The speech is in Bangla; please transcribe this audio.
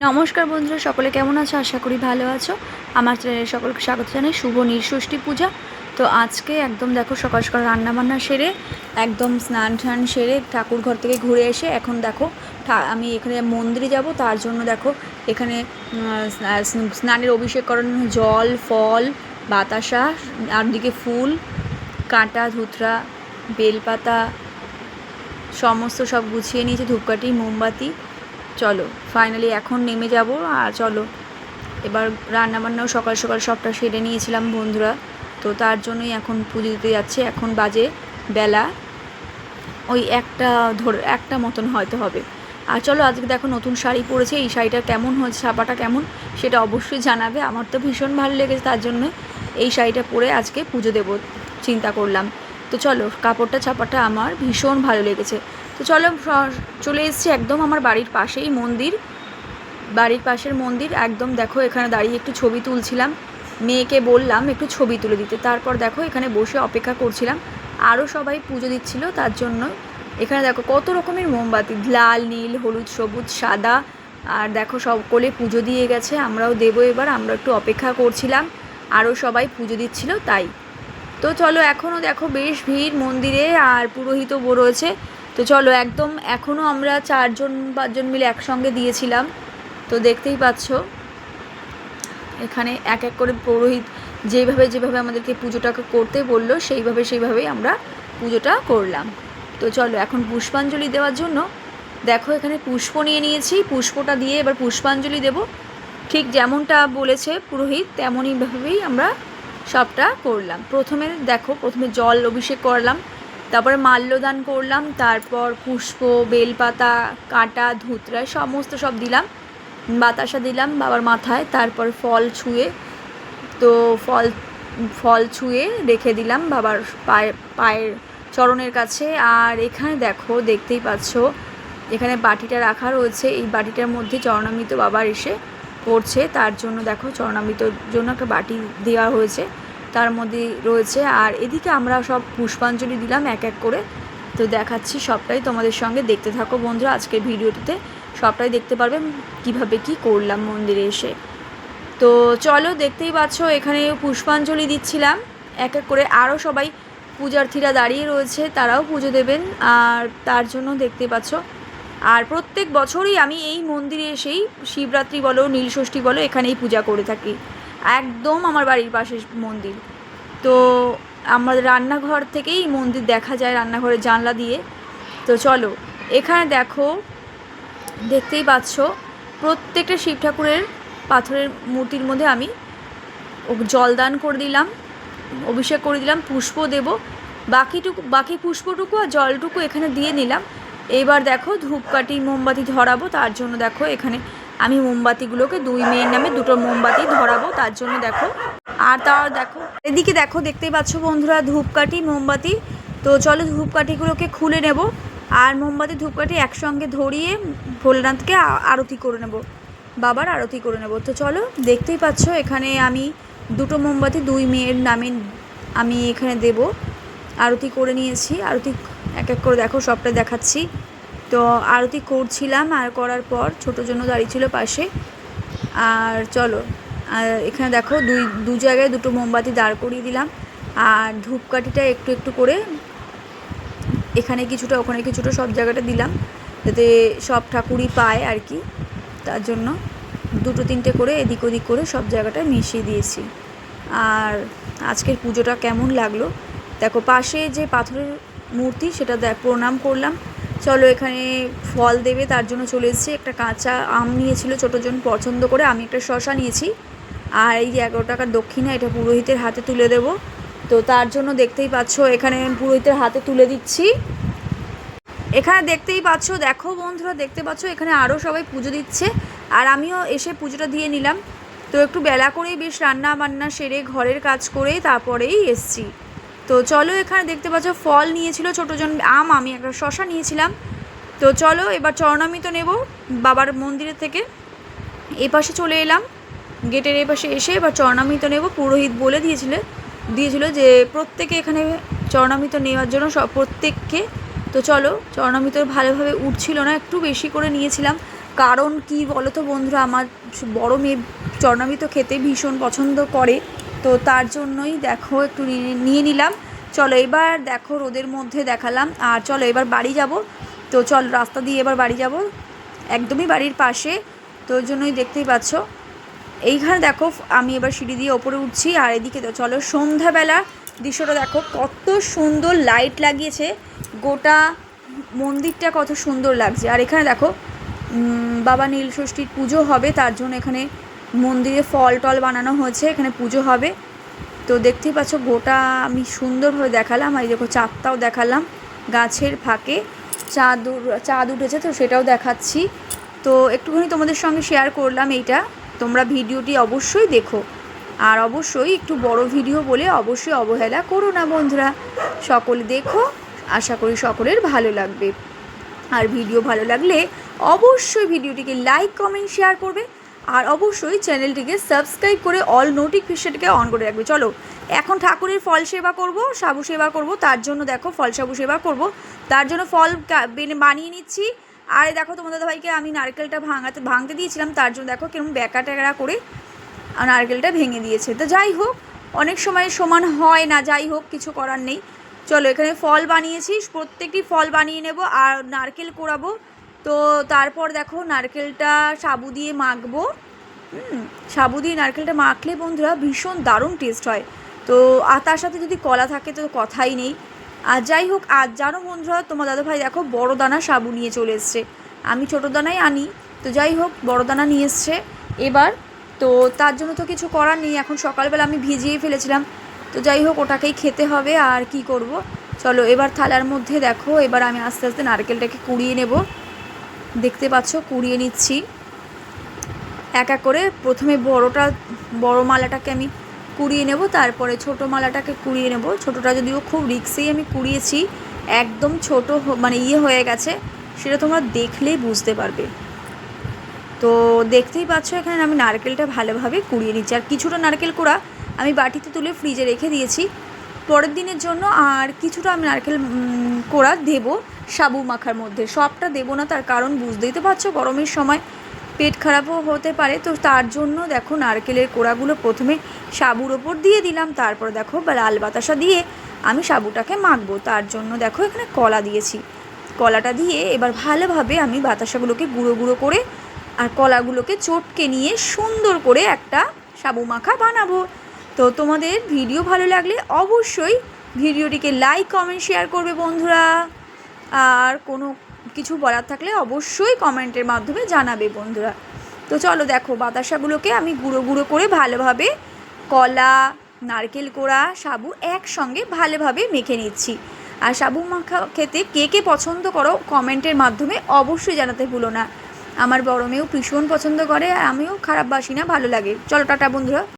নমস্কার বন্ধুরা, সকলে কেমন আছো? আশা করি ভালো আছো। আমার চ্যানেলে সকলকে স্বাগত জানাই। শুভ নীলষষ্ঠী পূজা। তো আজকে একদম দেখো সকাল সকাল রান্নাবান্না সেরে একদম স্নান টান সেরে ঠাকুর ঘর থেকে ঘুরে এসে এখন দেখো আমি এখানে মন্দিরে যাব। তার জন্য দেখো এখানে স্নানের অভিষেক করানো জল, ফল, বাতাসা, আর দিকে ফুল, কাঁটা, ধুতরা, বেলপাতা সমস্ত সব গুছিয়ে নিয়েছি, ধূপকাঠি, মোমবাতি। চলো ফাইনালি এখন নেমে যাব। আর চলো এবার রান্নাবান্নাও সকাল সকাল সবটা সেরে নিয়েছিলাম বন্ধুরা। তো তার জন্যই এখন পুজো দিতে যাচ্ছে। এখন বাজে বেলা ওই একটা মতন হয়তো হবে। আর চলো আজকে দেখো নতুন শাড়ি পরেছে। এই শাড়িটা কেমন হয়েছে, ছাপাটা কেমন সেটা অবশ্যই জানাবে। আমার তো ভীষণ ভালো লেগেছে, তার জন্য এই শাড়িটা পরে আজকে পুজো দেবো চিন্তা করলাম। তো চলো কাপড়টা ছাপাটা আমার ভীষণ ভালো লেগেছে। তো চলো চলে এসেছি একদম আমার বাড়ির পাশেই মন্দির, বাড়ির পাশের মন্দির একদম। দেখো এখানে দাঁড়িয়ে একটু ছবি তুলছিলাম, মেয়েকে বললাম একটু ছবি তুলে দিতে। তারপর দেখো এখানে বসে অপেক্ষা করছিলাম, আরও সবাই পুজো দিচ্ছিল তার জন্য। এখানে দেখো কত রকমের মোমবাতি, লাল, নীল, হলুদ, সবুজ, সাদা। আর দেখো সকলে পুজো দিয়ে গেছে, আমরাও দেবো এবার। আমরা একটু অপেক্ষা করছিলাম, আরও সবাই পুজো দিচ্ছিল তাই। তো চলো এখনও দেখো বেশ ভিড় মন্দিরে, আর পুরোহিতও রয়েছে। তো চলো একদম এখনও আমরা 4-5জন মিলে একসঙ্গে দিয়েছিলাম। তো দেখতেই পাচ্ছ এখানে এক এক করে পুরোহিত যেভাবে আমাদেরকে পুজোটাকে করতে বললো সেইভাবেই আমরা পুজোটা করলাম। তো চলো এখন পুষ্পাঞ্জলি দেওয়ার জন্য দেখো এখানে পুষ্প নিয়ে নিয়েছি। পুষ্পটা দিয়ে এবার পুষ্পাঞ্জলি দেব। ঠিক যেমনটা বলেছে পুরোহিত তেমনইভাবেই আমরা সবটা করলাম। প্রথমে জল অভিষেক করলাম, তারপরে মাল্যদান করলাম, তারপর পুষ্প, বেলপাতা, কাঁটা, ধুতরা সমস্ত সব দিলাম, বাতাসা দিলাম বাবার মাথায়, তারপর তো ফল ছুঁয়ে রেখে দিলাম বাবার পায়ের চরণের কাছে। আর এখানে দেখো দেখতেই পাচ্ছ এখানে বাটিটা রাখা রয়েছে, এই বাটিটার মধ্যে চরণামৃত বাবার এসে পড়ছে, তার জন্য দেখো চরণামৃতর জন্য একটা বাটি দেওয়া হয়েছে, তার মধ্যে রয়েছে। আর এদিকে আমরা সব পুষ্পাঞ্জলি দিলাম এক এক করে। তো দেখাচ্ছি সবটাই তোমাদের সঙ্গে, দেখতে থাকো বন্ধুরা। আজকের ভিডিওটিতে সবটাই দেখতে পারবে কিভাবে কি করলাম মন্দিরে এসে। তো চলো দেখতেই পাচ্ছ এখানে পুষ্পাঞ্জলি দিচ্ছিলাম এক এক করে। আরও সবাই পূজার্থীরা দাঁড়িয়ে রয়েছে, তারাও পুজো দেবেন। আর তার জন্য দেখতে পাচ্ছ আর প্রত্যেক বছরই আমি এই মন্দিরে এসেই শিবরাত্রি বলো, নীলষষ্ঠী বলো, এখানেই পূজা করে থাকি। একদম আমার বাড়ির পাশে মন্দির। তো আমাদের রান্নাঘর থেকেই মন্দির দেখা যায়, রান্নাঘরের জানলা দিয়ে। তো চলো এখানে দেখতেই পাচ্ছ প্রত্যেকটা শিব ঠাকুরের পাথরের মূর্তির মধ্যে আমি জলদান করে দিলাম, অভিষেক করে দিলাম, পুষ্প দেব, বাকি পুষ্পটুকু আর জলটুকু এখানে দিয়ে নিলাম। এবার দেখো ধূপকাঠি, মোমবাতি ধরাবো, তার জন্য দেখো এখানে আমি মোমবাতিগুলোকে 2 মেয়ের নামে 2টো মোমবাতি ধরাবো তার জন্য দেখো। আর তাও দেখো এদিকে দেখো দেখতেই পাচ্ছ বন্ধুরা ধূপকাঠি, মোমবাতি। তো চলো ধূপকাঠিগুলোকে খুলে নেব, আর মোমবাতি ধূপকাঠি একসঙ্গে ধরিয়ে ভোলেনাথকে আরতি করে নেব, বাবার আরতি করে নেব। তো চলো দেখতেই পাচ্ছ এখানে আমি 2টো মোমবাতি 2 মেয়ের নামে আমি এখানে দেব, আরতি করে নিয়েছি। আরতি এক এক করে দেখো সবটা দেখাচ্ছি। তো আরতি করছিলাম, আর করার পর ছোটো জন্য দাঁড়িয়ে ছিল পাশে। আর চলো এখানে দেখো দু জায়গায় 2টো মোমবাতি দাঁড় করিয়ে দিলাম, আর ধূপকাঠিটা একটু একটু করে এখানে কিছুটা ওখানে কিছুটা সব জায়গাটা দিলাম, যাতে সব ঠাকুরই পায় আর কি। তার জন্য 2-3টে করে এদিক ওদিক করে সব জায়গাটা মিশিয়ে দিয়েছি। আর আজকের পুজোটা কেমন লাগলো দেখো, পাশে যে পাথরের মূর্তি সেটা প্রণাম করলাম। চলো এখানে ফল দেবে তার জন্য চলে এসেছি। একটা কাঁচা আম নিয়েছিল ছোটোজন পছন্দ করে, আমি একটা শসা নিয়েছি। আর এই যে 11 টাকার দক্ষিণা, এটা পুরোহিতের হাতে তুলে দেব। তো তার জন্য দেখতেই পাচ্ছ এখানে পুরোহিতের হাতে তুলে দিচ্ছি। এখানে দেখতেই পাচ্ছ, দেখো বন্ধুরা দেখতে পাচ্ছ এখানে আরও সবাই পুজো দিচ্ছে, আর আমিও এসে পুজোটা দিয়ে নিলাম। তো একটু বেলা করেই বেশ রান্না বান্না সেরে ঘরের কাজ করেই তারপরেই এসছি। তো চলো এখানে দেখতে পাচ্ছ ফল নিয়েছিল ছোটোজন, আম, আমি একটা শসা নিয়েছিলাম। তো চলো এবার চরণামৃত নেব বাবার মন্দিরের থেকে। এপাশে চলে এলাম, গেটের এপাশে এসে এবার চরণামৃত নেব। পুরোহিত বলে দিয়েছিল যে প্রত্যেকে এখানে চরণামৃত নেওয়ার জন্য প্রত্যেককে। তো চলো চরণামৃত ভালোভাবে উঠছিল না, একটু বেশি করে নিয়েছিলাম, কারণ কি বলো তো বন্ধুরা, আমার বড় মেয়ে চরণামৃত খেতে ভীষণ পছন্দ করে, তো তার জন্যই দেখো একটু নিয়ে নিলাম। চলো এবার দেখো রোদের মধ্যে দেখালাম, আর চলো এবার বাড়ি যাব। তো চল রাস্তা দিয়ে এবার বাড়ি যাব, একদমই বাড়ির পাশে, তো ওই জন্যই দেখতেই পাচ্ছ। এইখানে দেখো আমি এবার সিঁড়ি দিয়ে ওপরে উঠছি, আর এদিকে তো চলো সন্ধ্যাবেলা দৃশ্যটা দেখো, কত সুন্দর লাইট লাগিয়েছে, গোটা মন্দিরটা কত সুন্দর লাগছে। আর এখানে দেখো বাবা নীলষষ্ঠীর পুজো হবে, তার জন্য এখানে মন্দিরে ফল টল বানানো হয়েছে, এখানে পুজো হবে। তো দেখতেই পাচ্ছ গোটা আমি সুন্দরভাবে দেখালাম, আর দেখো চাঁদটাও দেখালাম, গাছের ফাঁকে চাঁদ উঠেছে, তো সেটাও দেখাচ্ছি। তো একটুখানি তোমাদের সঙ্গে শেয়ার করলাম এইটা। তোমরা ভিডিওটি অবশ্যই দেখো, আর অবশ্যই একটু বড় ভিডিও বলে অবশ্যই অবহেলা করো না বন্ধুরা, সকলে দেখো, আশা করি সকলের ভালো লাগবে। আর ভিডিও ভালো লাগলে অবশ্যই ভিডিওটিকে লাইক কমেন্ট শেয়ার করবে, আর অবশ্যই চ্যানেলটিকে সাবস্ক্রাইব করে অল নোটিফিকেশনটাকে অন করে রাখবে। চলো এখন ঠাকুরের ফল সেবা করব, সাবু সেবা করব, তার জন্য দেখো ফল সাবু সেবা করব, তার জন্য ফল বানিয়ে নিচ্ছি। আর দেখো তোমাদের দাদাভাইকে আমি নারকেলটা ভাঙতে দিয়েছিলাম, তার জন্য দেখো কেমন ব্যাকা ট্যাকা করে নারকেলটা ভেঙে দিয়েছে। তো যাই হোক, অনেক সময় সমান হয় না, যাই হোক কিছু করার নেই। চলো এখানে ফল বানিয়েছি, প্রত্যেকটি ফল বানিয়ে নেব আর নারকেল কোড়াবো। তো তারপর দেখো নারকেলটা সাবু দিয়ে মাখবো। সাবু দিয়ে নারকেলটা মাখলে বন্ধুরা ভীষণ দারুণ টেস্ট হয়। তো আর তার সাথে যদি কলা থাকে তো কথাই নেই। আর যাই হোক, আজ জানো বন্ধুরা তোমার দাদাভাই দেখো বড় দানা সাবু নিয়ে চলে এসছে, আমি ছোটো দানাই আনি, তো যাই হোক বড় দানা নিয়ে এসছে এবার। তো তার জন্য তো কিছু করার নেই, এখন সকালবেলা আমি ভিজিয়ে ফেলেছিলাম, তো যাই হোক ওটাকেই খেতে হবে, আর কি করব। চলো এবার থালার মধ্যে দেখো এবার আমি আস্তে আস্তে নারকেলটাকে কুড়িয়ে নেব, দেখতে পাচ্ছ কুড়িয়ে নিচ্ছি এক এক করে। প্রথমে বড় মালাটাকে আমি কুড়িয়ে নেব, তারপরে ছোটো মালাটাকে কুড়িয়ে নেব। ছোটোটা যদিও খুব রিক্সেই আমি কুড়িয়েছি, একদম ছোটো মানে হয়ে গেছে, সেটা তোমরা দেখলেই বুঝতে পারবে। তো দেখতেই পাচ্ছ এখানে আমি নারকেলটা ভালোভাবে কুড়িয়ে নিচ্ছি, আর কিছুটা নারকেল কোড়া আমি বাটিতে তুলে ফ্রিজে রেখে দিয়েছি পরের দিনের জন্য, আর কিছুটা আমি নারকেল কোড়া দেবো সাবু মাখার মধ্যে, সবটা দেবো না, তার কারণ বুঝতেই তো পারছো গরমের সময় পেট খারাপও হতে পারে। তো তার জন্য দেখো নারকেলের কোড়াগুলো প্রথমে সাবুর ওপর দিয়ে দিলাম, তারপর দেখো লাল বাতাসা দিয়ে আমি সাবুটাকে মাখবো, তার জন্য দেখো এখানে কলা দিয়েছি। কলাটা দিয়ে এবার ভালোভাবে আমি বাতাসাগুলোকে গুঁড়ো গুঁড়ো করে আর কলাগুলোকে চটকে নিয়ে সুন্দর করে একটা সাবু মাখা বানাবো। তো তোমাদের ভিডিও ভালো লাগলে অবশ্যই ভিডিওটিকে লাইক কমেন্ট শেয়ার করবে বন্ধুরা, আর কোনো কিছু বলার থাকলে অবশ্যই কমেন্টের মাধ্যমে জানাবে বন্ধুরা। তো চলো দেখো বাতাসাগুলোকে আমি গুঁড়ো গুঁড়ো করে ভালোভাবে কলা নারকেল কোড়া সাবু একসঙ্গে ভালোভাবে মেখে নিচ্ছি। আর সাবু মাখা খেতে কে কে পছন্দ করো কমেন্টের মাধ্যমে অবশ্যই জানাতে ভুলো না। আমার বড় মেয়েও ভীষণ পছন্দ করে, আর আমিও খারাপ বাসি না, ভালো লাগে। চলো টাটা বন্ধুরা।